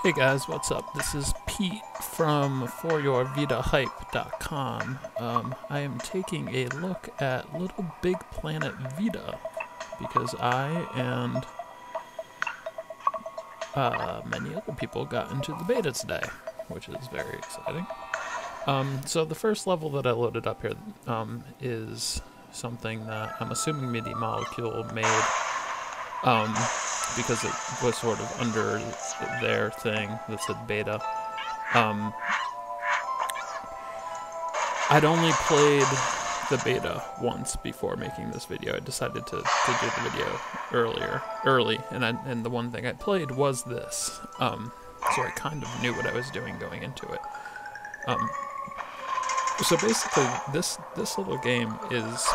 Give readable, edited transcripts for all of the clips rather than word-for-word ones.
Hey guys, what's up? This is Pete from foryourvitahype.com. I am taking a look at LittleBigPlanet Vita because I and many other people got into the beta today, which is very exciting. So the first level that I loaded up here is something that I'm assuming Media Molecule made because it was sort of under their thing that said beta. I'd only played the beta once before making this video. I decided to do the video early, and the one thing I played was this. So I kind of knew what I was doing going into it. So basically, this little game is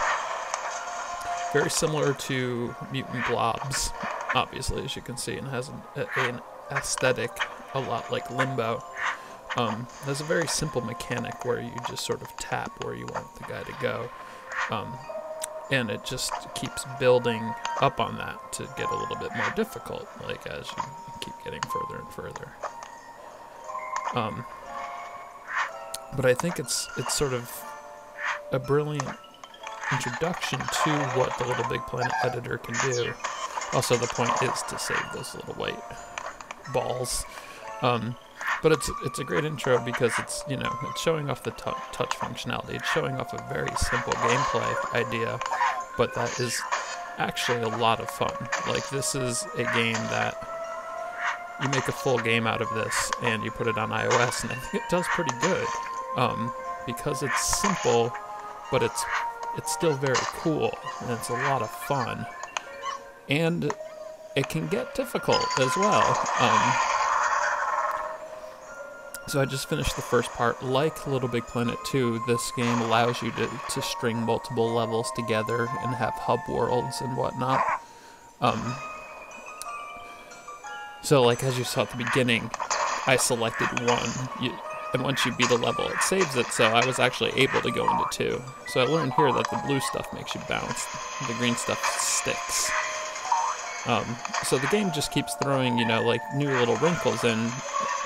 very similar to Mutant Blobs, obviously, as you can see, and has an aesthetic a lot like Limbo. There's a very simple mechanic where you just sort of tap where you want the guy to go, and it just keeps building up on that to get a little bit more difficult, like as you keep getting further and further. But I think it's sort of a brilliant introduction to what the LittleBigPlanet editor can do. Also, the point is to save those little white balls. But it's a great intro because it's, you know, it's showing off the touch functionality. It's showing off a very simple gameplay idea, but that is actually a lot of fun. Like, this is a game that you make a full game out of this and you put it on iOS, and I think it does pretty good. Because it's simple, but it's still very cool, and it's a lot of fun. And it can get difficult as well. So I just finished the first part. Like LittleBigPlanet 2, this game allows you to string multiple levels together and have hub worlds and whatnot. So like as you saw at the beginning, I selected one, and once you beat a level, it saves it, so I was actually able to go into 2. So I learned here that the blue stuff makes you bounce, the green stuff sticks. So the game just keeps throwing, you know, like new little wrinkles in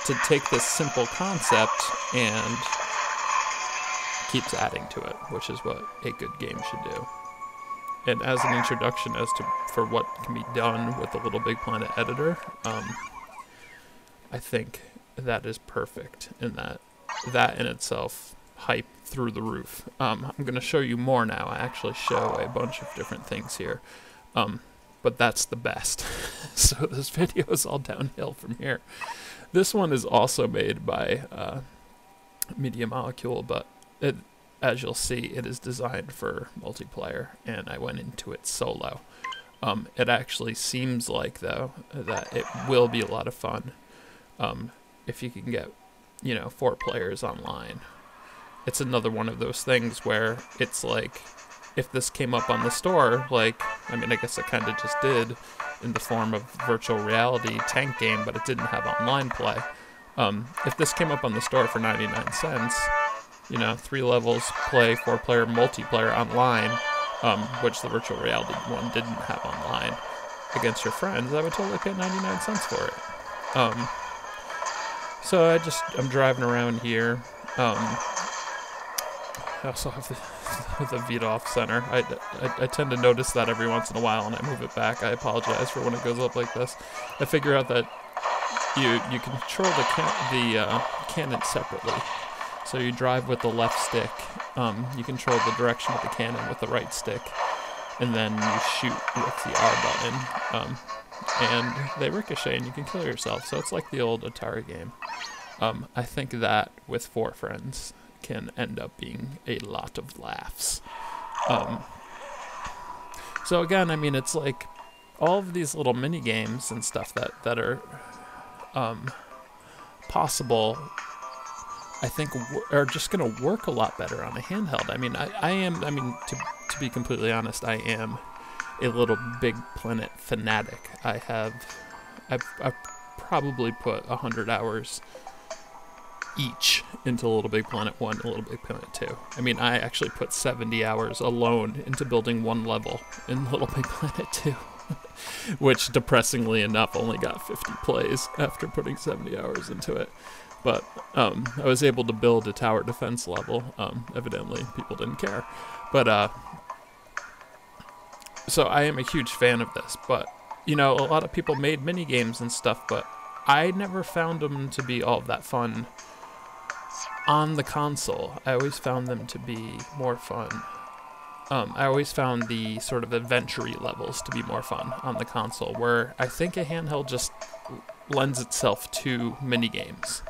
to take this simple concept and keeps adding to it, which is what a good game should do. And as an introduction for what can be done with the LittleBigPlanet editor, I think that is perfect, in that in itself hype through the roof. I'm going to show you more now. I actually show a bunch of different things here, but that's the best. So this video is all downhill from here. This one is also made by Media Molecule, but as you'll see, it is designed for multiplayer, and I went into it solo. It actually seems like, though, that it will be a lot of fun. If you can get, you know, 4 players online. It's another one of those things where it's like, if this came up on the store, like, I mean, I guess it kind of just did in the form of virtual reality tank game, but it didn't have online play. If this came up on the store for 99 cents, you know, 3 levels, play, 4-player multiplayer online, which the virtual reality one didn't have online, against your friends, I would totally pay 99 cents for it. So I'm driving around here. I also have the Vita off center. I tend to notice that every once in a while, and I move it back. I apologize for when it goes up like this. I figure out that you control the cannon separately. So you drive with the left stick. You control the direction of the cannon with the right stick, and then you shoot with the R button. And they ricochet and you can kill yourself, so it's like the old Atari game. I think that with 4 friends can end up being a lot of laughs. So again, I mean, it's like all of these little mini games and stuff that are possible, I think are just going to work a lot better on a handheld. I mean, to be completely honest, I am a LittleBigPlanet fanatic. I've probably put 100 hours each into LittleBigPlanet 1 and LittleBigPlanet 2. I mean, I actually put 70 hours alone into building one level in LittleBigPlanet 2. which depressingly enough only got 50 plays after putting 70 hours into it. But I was able to build a tower defense level. Evidently, people didn't care. But so I am a huge fan of this. But, you know, a lot of people made mini games and stuff, but I never found them to be all that fun on the console. I always found them to be more fun. I always found the sort of adventure-y levels to be more fun on the console, where I think a handheld just lends itself to mini games.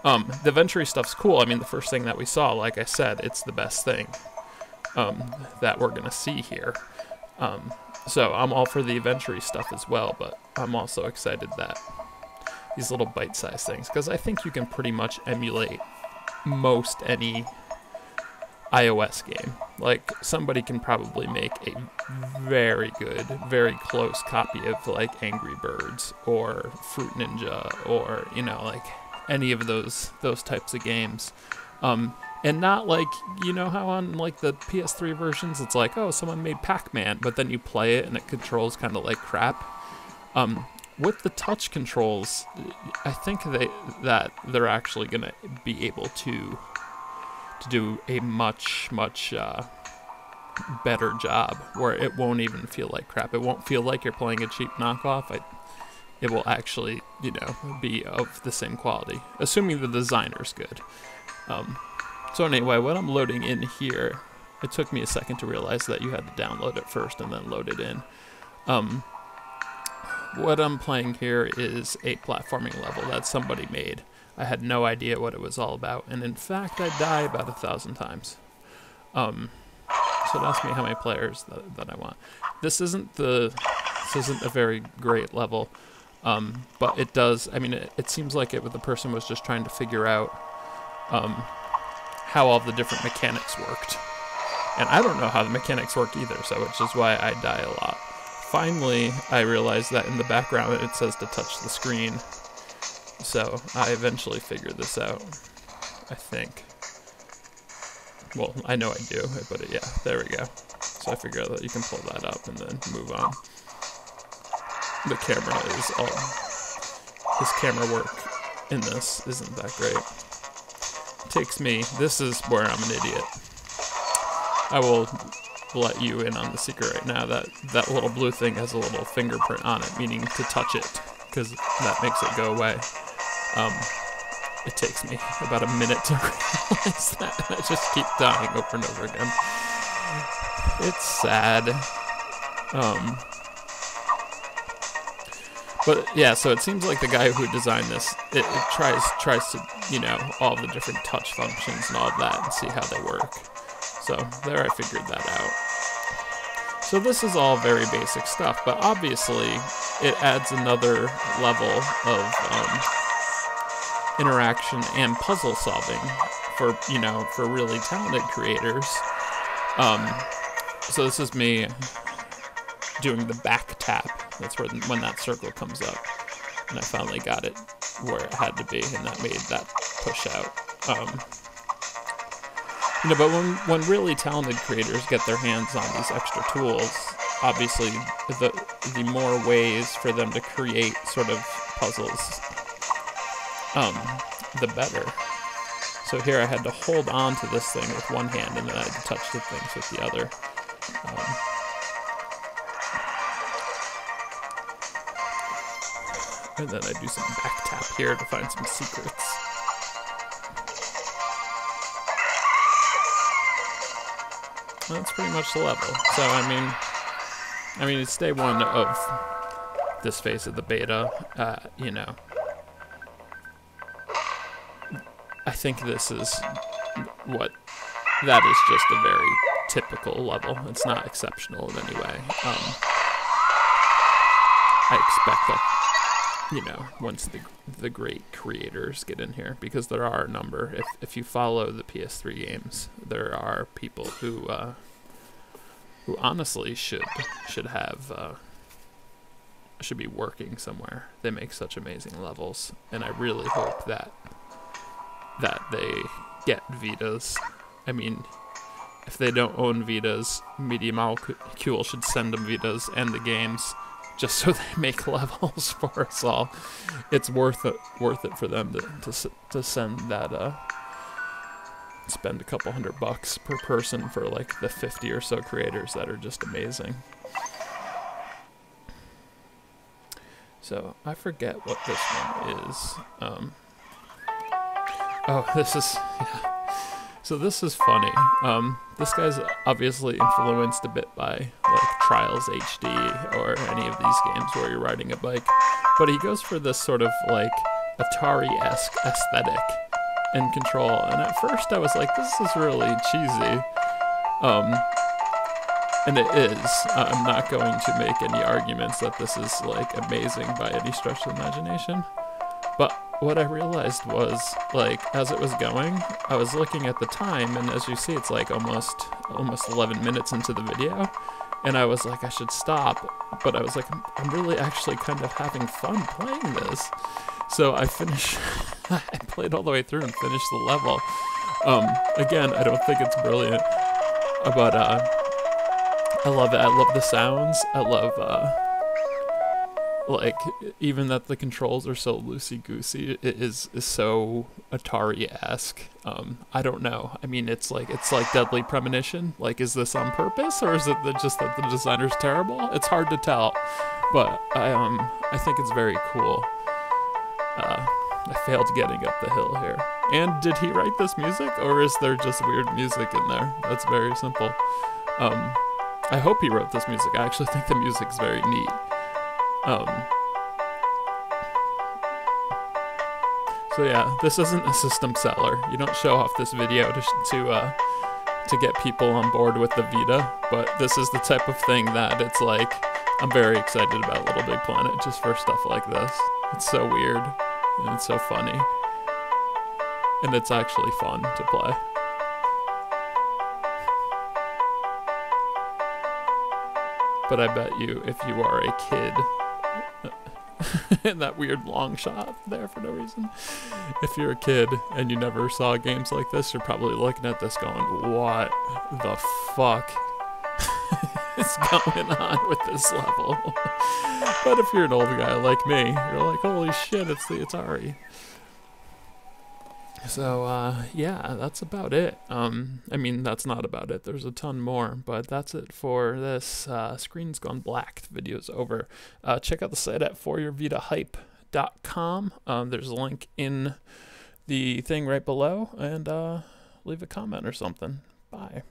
The adventure-y stuff's cool. I mean, the first thing that we saw, like I said, it's the best thing that we're gonna see here. So I'm all for the adventure-y stuff as well, but I'm also excited that these little bite-sized things, because I think you can pretty much emulate most any iOS game. Like, somebody can probably make a very good, very close copy of, like, Angry Birds or Fruit Ninja or, you know, like, any of those types of games. And not like, you know how on, like, the PS3 versions, it's like, oh, someone made Pac-Man, but then you play it and it controls kind of like crap. With the touch controls, I think that they're actually going to be able to do a much better job, where it won't even feel like crap. It won't feel like you're playing a cheap knockoff. It will actually, you know, be of the same quality, assuming the designer's good. So anyway, what I'm loading in here, it took me a second to realize that you had to download it first and then load it in. What I'm playing here is a platforming level that somebody made. I had no idea what it was all about, and in fact, I die about 1,000 times. So it asks me how many players that I want. This isn't a very great level, but it does. I mean, it seems like the person was just trying to figure out how all the different mechanics worked, and I don't know how the mechanics work either. So which is why I die a lot. Finally, I realized that in the background it says to touch the screen. So I eventually figured this out, I think. Well, I know I do, but yeah, there we go. So I figured out that you can pull that up and then move on. The camera is his camera work in this isn't that great. It takes me, this is where I'm an idiot. I will let you in on the secret right now that that little blue thing has a little fingerprint on it, meaning to touch it, because that makes it go away. It takes me about a minute to realize that, and I just keep dying over and over again. It's sad. But yeah, so it seems like the guy who designed this, it tries to, you know, all the different touch functions and all of that and see how they work. So there, I figured that out. So this is all very basic stuff, but obviously it adds another level of interaction and puzzle solving for, you know, for really talented creators. So this is me doing the back tap. That's when that circle comes up, and I finally got it where it had to be, and that made that push out. You know, but when really talented creators get their hands on these extra tools, obviously the more ways for them to create sort of puzzles, the better. So here I had to hold on to this thing with one hand, and then I had to touch the things with the other. And then I do some back tap here to find some secrets. That's pretty much the level. So I mean, it's day one of this phase of the beta. You know, I think this is that is just a very typical level. It's not exceptional in any way. I expect that, you know, once the great creators get in here, because there are a number. If you follow the PS3 games, there are people who honestly should be working somewhere. They make such amazing levels, and I really hope that they get Vitas. I mean, if they don't own Vitas, Media Molecule should send them Vitas and the games, just so they make levels for us all. It's worth it for them to send that. Spend a couple $100 per person for like the 50 or so creators that are just amazing. So I forget what this one is. Oh, this is, yeah. So this is funny. This guy's obviously influenced a bit by like Trials HD or any of these games where you're riding a bike, but he goes for this sort of like Atari-esque aesthetic and control. And at first I was like, this is really cheesy. And it is. I'm not going to make any arguments that this is like amazing by any stretch of the imagination. But what I realized was, like, as it was going, I was looking at the time, and as you see, it's like almost 11 minutes into the video, and I was like, I should stop, but I was like, I'm really actually kind of having fun playing this. So I finished, I played all the way through and finished the level. Again, I don't think it's brilliant, but I love it. I love the sounds. I love, like, even that the controls are so loosey-goosey, it is so Atari-esque. I don't know. I mean, it's like Deadly Premonition. Like, is this on purpose, or is it just that the designer's terrible? It's hard to tell, but I think it's very cool. I failed getting up the hill here. And did he write this music, or is there just weird music in there? That's very simple. I hope he wrote this music. I actually think the music's very neat. So yeah, this isn't a system seller. You don't show off this video to get people on board with the Vita, but this is the type of thing that it's like, I'm very excited about LittleBigPlanet just for stuff like this. It's so weird, and it's so funny, and it's actually fun to play. But I bet you, if you are a kid, and that weird long shot there for no reason, if you're a kid and you never saw games like this, you're probably looking at this going, what the fuck is going on with this level? But if you're an old guy like me, you're like, holy shit, it's the Atari. So, yeah, that's about it. I mean, that's not about it. There's a ton more, but that's it for this Screen's Gone Black. The video's over. Check out the site at foryourvitahype.com. There's a link in the thing right below, and leave a comment or something. Bye.